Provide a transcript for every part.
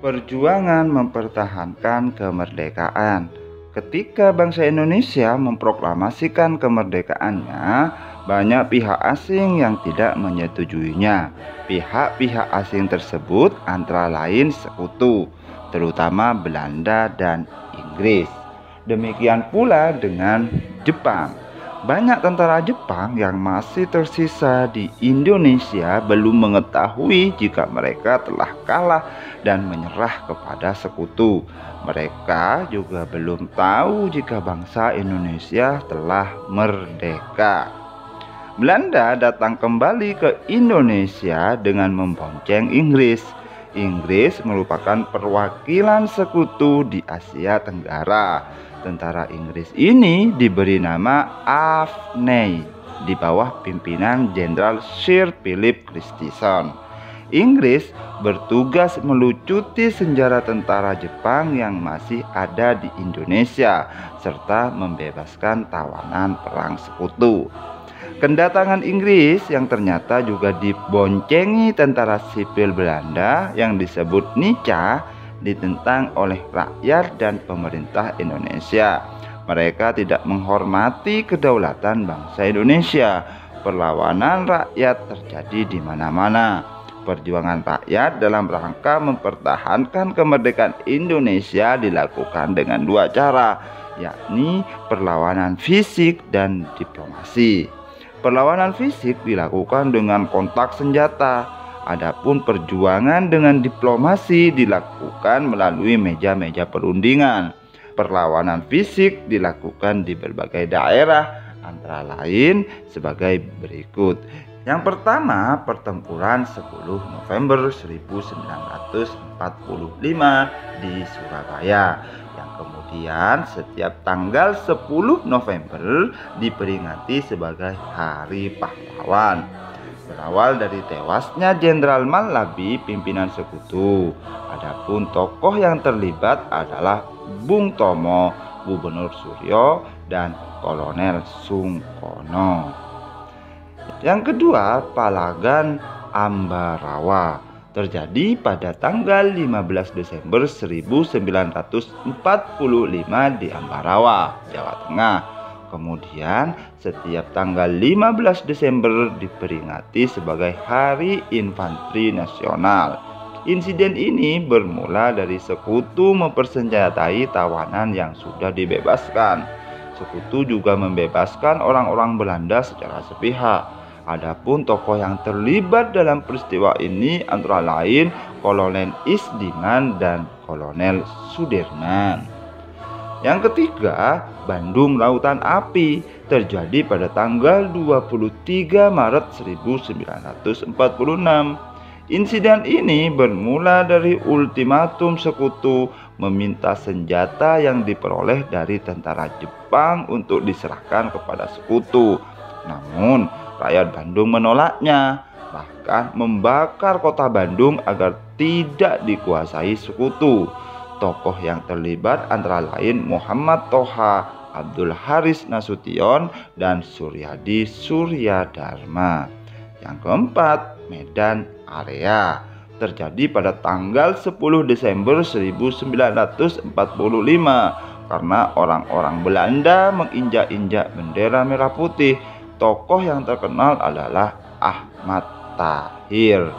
Perjuangan mempertahankan kemerdekaan. Ketika bangsa Indonesia memproklamasikan kemerdekaannya, banyak pihak asing yang tidak menyetujuinya. Pihak-pihak asing tersebut antara lain sekutu, terutama Belanda dan Inggris. Demikian pula dengan Jepang. Banyak tentara Jepang yang masih tersisa di Indonesia belum mengetahui jika mereka telah kalah dan menyerah kepada sekutu. Mereka juga belum tahu jika bangsa Indonesia telah merdeka. Belanda datang kembali ke Indonesia dengan membonceng Inggris. Inggris merupakan perwakilan sekutu di Asia Tenggara. Tentara Inggris ini diberi nama Afney di bawah pimpinan Jenderal Sir Philip Christison. Inggris bertugas melucuti senjata tentara Jepang yang masih ada di Indonesia serta membebaskan tawanan perang sekutu. Kedatangan Inggris yang ternyata juga diboncengi tentara sipil Belanda yang disebut Nica ditentang oleh rakyat dan pemerintah Indonesia. Mereka tidak menghormati kedaulatan bangsa Indonesia. Perlawanan rakyat terjadi di mana-mana. Perjuangan rakyat dalam rangka mempertahankan kemerdekaan Indonesia dilakukan dengan dua cara, yakni perlawanan fisik dan diplomasi. Perlawanan fisik dilakukan dengan kontak senjata. Adapun perjuangan dengan diplomasi dilakukan melalui meja-meja perundingan. Perlawanan fisik dilakukan di berbagai daerah, antara lain sebagai berikut. Yang pertama, pertempuran 10 November 1945 di Surabaya. Yang kemudian setiap tanggal 10 November diperingati sebagai Hari Pahlawan. Berawal dari tewasnya Jenderal Mallabi, pimpinan sekutu. Adapun tokoh yang terlibat adalah Bung Tomo, Gubernur Suryo, dan Kolonel Sungkono. Yang kedua, Palagan Ambarawa terjadi pada tanggal 15 Desember 1945 di Ambarawa, Jawa Tengah. Kemudian setiap tanggal 15 Desember diperingati sebagai Hari Infanteri Nasional. Insiden ini bermula dari sekutu mempersenjatai tawanan yang sudah dibebaskan. Sekutu juga membebaskan orang-orang Belanda secara sepihak. Adapun tokoh yang terlibat dalam peristiwa ini antara lain Kolonel Isdiman dan Kolonel Sudirman. Yang ketiga, Bandung Lautan Api terjadi pada tanggal 23 Maret 1946. Insiden ini bermula dari ultimatum sekutu meminta senjata yang diperoleh dari tentara Jepang untuk diserahkan kepada sekutu. Namun, rakyat Bandung menolaknya, bahkan membakar kota Bandung agar tidak dikuasai sekutu. Tokoh yang terlibat antara lain Muhammad Toha, Abdul Haris Nasution, dan Suryadi Suryadharma. Yang keempat, Medan Area terjadi pada tanggal 10 Desember 1945 karena orang-orang Belanda menginjak-injak bendera merah putih. Tokoh yang terkenal adalah Ahmad Tahir.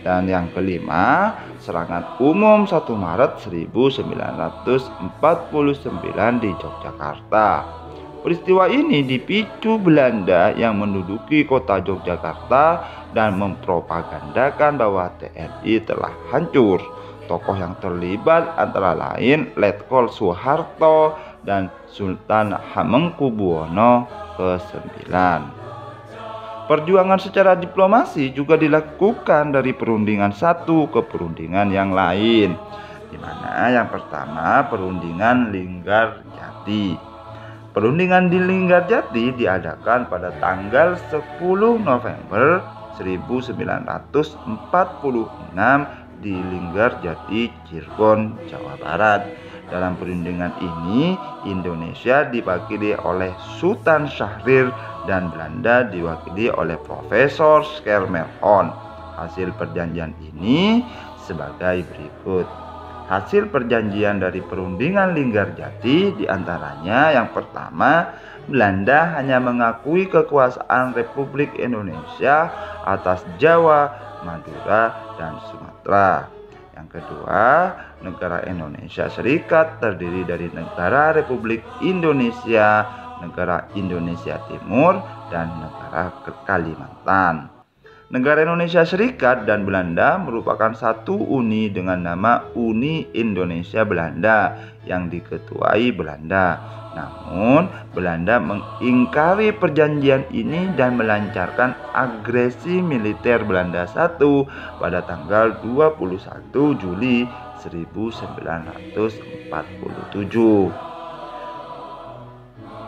Dan yang kelima, serangan umum 1 Maret 1949 di Yogyakarta. Peristiwa ini dipicu Belanda yang menduduki kota Yogyakarta dan mempropagandakan bahwa TNI telah hancur. Tokoh yang terlibat antara lain Letkol Soeharto dan Sultan Hamengkubuwono ke-9. Perjuangan secara diplomasi juga dilakukan dari perundingan satu ke perundingan yang lain, di mana yang pertama perundingan Linggarjati. Perundingan di Linggarjati diadakan pada tanggal 10 November 1946 di Linggarjati, Cirebon, Jawa Barat. Dalam perundingan ini, Indonesia diwakili oleh Sultan Syahrir dan Belanda diwakili oleh Profesor Schermerhorn. Hasil perjanjian ini sebagai berikut. Hasil perjanjian dari perundingan Linggarjati diantaranya yang pertama, Belanda hanya mengakui kekuasaan Republik Indonesia atas Jawa, Madura, dan Sumatera. Yang kedua, negara Indonesia Serikat terdiri dari negara Republik Indonesia, negara Indonesia Timur, dan negara Kalimantan. Negara Indonesia Serikat dan Belanda merupakan satu uni dengan nama Uni Indonesia Belanda yang diketuai Belanda. Namun, Belanda mengingkari perjanjian ini dan melancarkan agresi militer Belanda I pada tanggal 21 Juli 1947.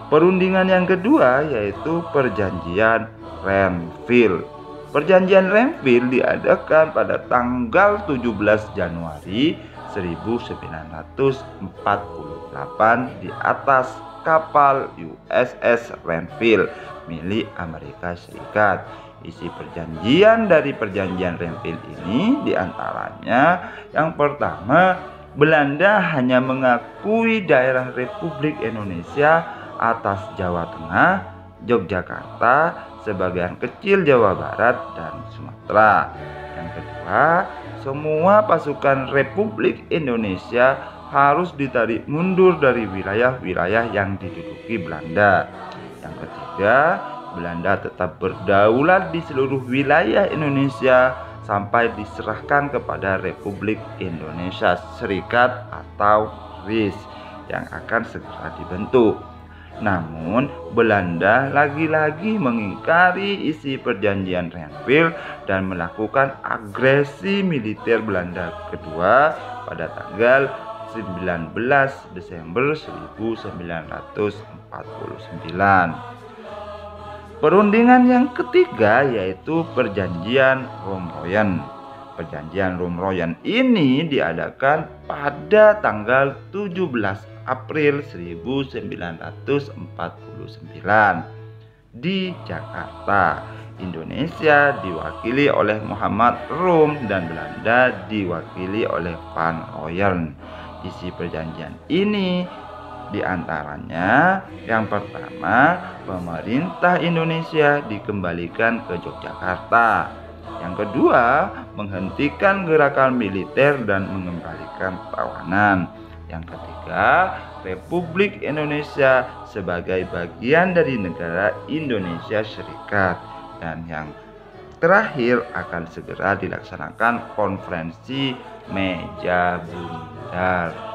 Perundingan yang kedua yaitu Perjanjian Renville. Perjanjian Renville diadakan pada tanggal 17 Januari 1948 di atas kapal USS Renville milik Amerika Serikat. Isi perjanjian dari perjanjian Renville ini diantaranya yang pertama, Belanda hanya mengakui daerah Republik Indonesia atas Jawa Tengah, Yogyakarta, sebagian kecil Jawa Barat, dan Sumatera. Yang kedua, semua pasukan Republik Indonesia harus ditarik mundur dari wilayah-wilayah yang diduduki Belanda. Yang ketiga, Belanda tetap berdaulat di seluruh wilayah Indonesia sampai diserahkan kepada Republik Indonesia Serikat atau RIS yang akan segera dibentuk. Namun, Belanda lagi-lagi mengingkari isi perjanjian Renville dan melakukan agresi militer Belanda kedua pada tanggal 19 Desember 1949. Perundingan yang ketiga yaitu Perjanjian Romroyen. Perjanjian Romroyen ini diadakan pada tanggal 17 April 1949 di Jakarta. Indonesia diwakili oleh Muhammad Rum dan Belanda diwakili oleh Van Rooyen. Isi perjanjian ini diantaranya yang pertama, pemerintah Indonesia dikembalikan ke Yogyakarta. Yang kedua, menghentikan gerakan militer dan mengembalikan tawanan. Yang ketiga, Republik Indonesia sebagai bagian dari negara Indonesia Serikat. Dan yang terakhir akan segera dilaksanakan konferensi meja bundar.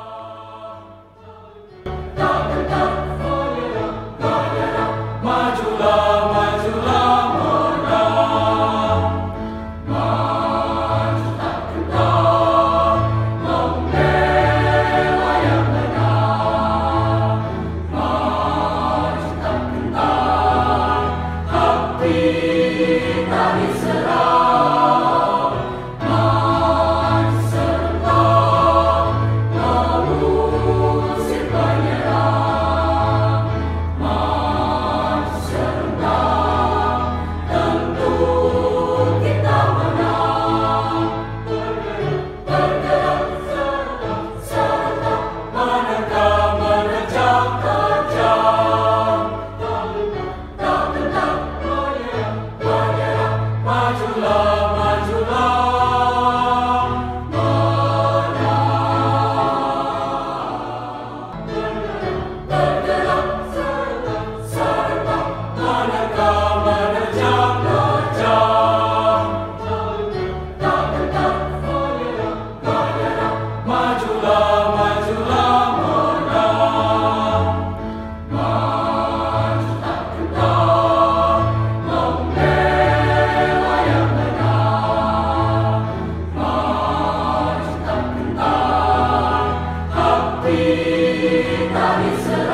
Kita